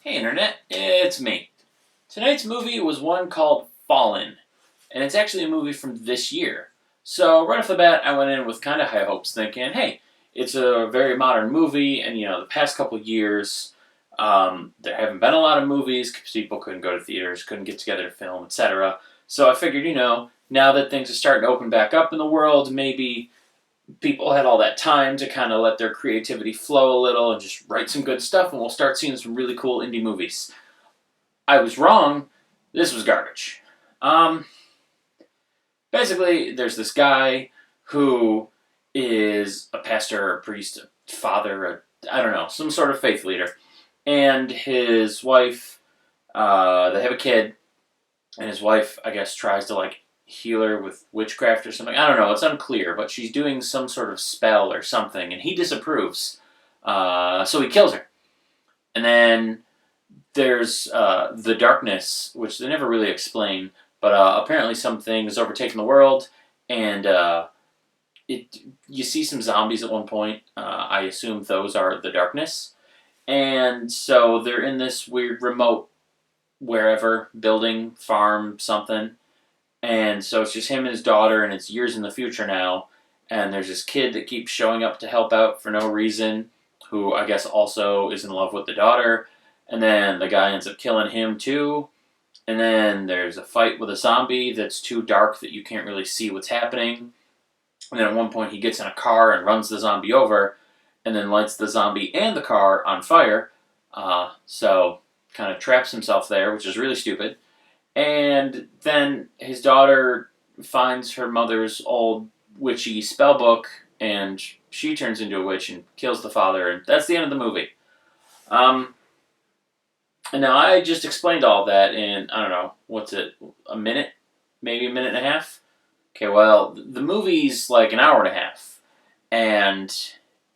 Hey Internet, it's me. Tonight's movie was one called Fallen, and it's actually a movie from this year. So right off the bat, I went in with kind of high hopes, thinking, hey, it's a very modern movie, and the past couple years, there haven't been a lot of movies because people couldn't go to theaters, couldn't get together to film, etc. So I figured, now that things are starting to open back up in the world, maybe people had all that time to kind of let their creativity flow a little and just write some good stuff, and we'll start seeing some really cool indie movies. I was wrong. This was garbage. Um, Basically, there's this guy who is a pastor, a priest, a father, I don't know, some sort of faith leader, and his wife. They have a kid, and his wife, I guess, tries to heal her with witchcraft or something. I don't know. It's unclear, but she's doing some sort of spell or something, and he disapproves. So he kills her, and then there's the darkness, which they never really explain, but apparently something has overtaken the world, and it you see some zombies at one point. I assume those are the darkness, and so they're in this weird remote wherever building farm something, and so it's just him and his daughter, and it's years in the future now, and there's this kid that keeps showing up to help out for no reason, who I guess also is in love with the daughter, and then the guy ends up killing him too. And then there's a fight with a zombie that's too dark that you can't really see what's happening. And then at one point he gets in a car and runs the zombie over, and then lights the zombie and the car on fire. So kind of traps himself there, which is really stupid. And then his daughter finds her mother's old witchy spell book, and she turns into a witch and kills the father, and that's the end of the movie. Um, and now I just explained all that in, I don't know, what's it, a minute? Maybe a minute and a half? Okay, well, the movie's like an hour and a half, and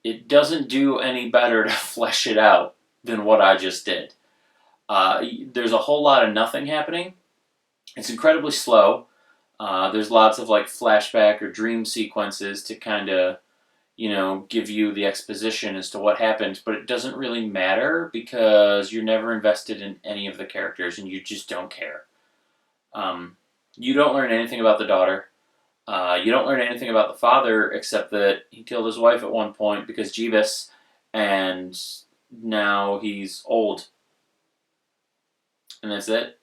it doesn't do any better to flesh it out than what I just did. There's a whole lot of nothing happening. It's incredibly slow. There's lots of flashback or dream sequences to kind of, give you the exposition as to what happened, but it doesn't really matter because you're never invested in any of the characters and you just don't care. You don't learn anything about the daughter. You don't learn anything about the father except that he killed his wife at one point because Jeebus, and now he's old. And that's it.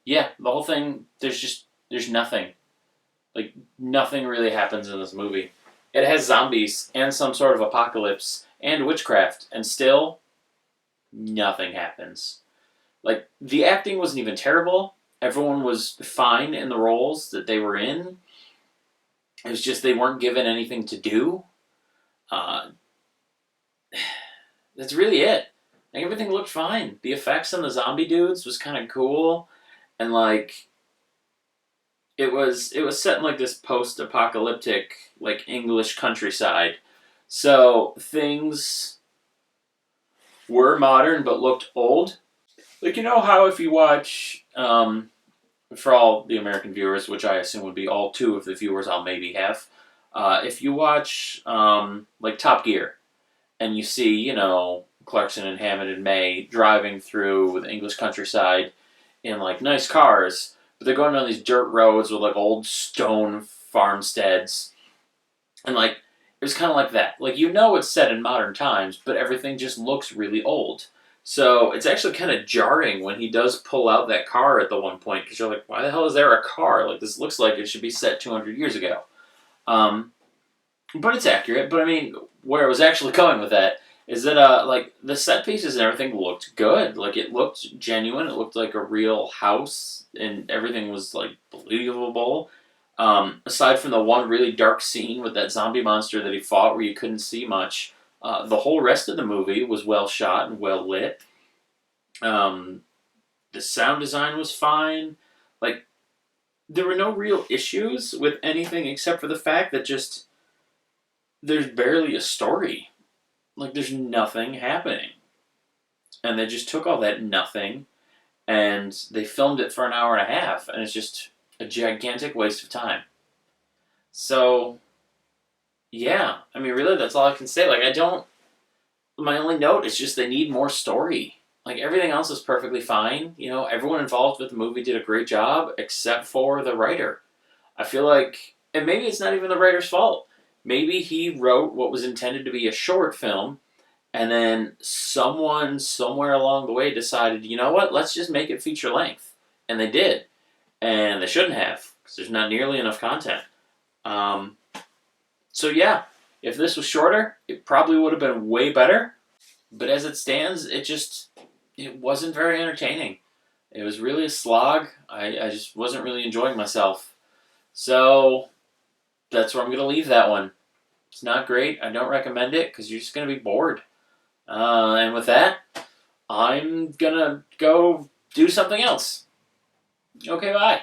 Yeah, the whole thing, there's nothing. Nothing really happens in this movie. It has zombies and some sort of apocalypse and witchcraft, and still, nothing happens. The acting wasn't even terrible. Everyone was fine in the roles that they were in. It was just they weren't given anything to do. Uh, that's really it. Everything looked fine. The effects on the zombie dudes was kind of cool, and it was set in this post-apocalyptic English countryside, so things were modern but looked old. How if you watch for all the American viewers, which I assume would be all two of the viewers I'll maybe have, if you watch Top Gear and you see Clarkson and Hammond and May driving through the English countryside in nice cars, but they're going down these dirt roads with old stone farmsteads, and it was kind of like that. It's set in modern times, but everything just looks really old. So it's actually kind of jarring when he does pull out that car at the one point, because you're like, why the hell is there a car? This looks like it should be set 200 years ago. But it's accurate. But I mean, where I was actually going with that is that the set pieces and everything looked good. It looked genuine. It looked like a real house, and everything was believable. Aside from the one really dark scene with that zombie monster that he fought, where you couldn't see much, the whole rest of the movie was well shot and well lit. The sound design was fine. There were no real issues with anything except for the fact that just there's barely a story. There's nothing happening. And they just took all that nothing and they filmed it for an hour and a half, and it's just a gigantic waste of time. So, yeah, I mean, really, that's all I can say. My only note is just they need more story. like everything else is perfectly fine. You know, everyone involved with the movie did a great job except for the writer. I feel like, and maybe it's not even the writer's fault. Maybe he wrote what was intended to be a short film, and then someone somewhere along the way decided, you know what, let's just make it feature length. And they did. And they shouldn't have, because there's not nearly enough content. Um, so, yeah, if this was shorter, it probably would have been way better. But as it stands, it wasn't very entertaining. It was really a slog. I just wasn't really enjoying myself. So that's where I'm going to leave that one. It's not great. I don't recommend it because you're just going to be bored. And with that, I'm going to go do something else. Okay, bye.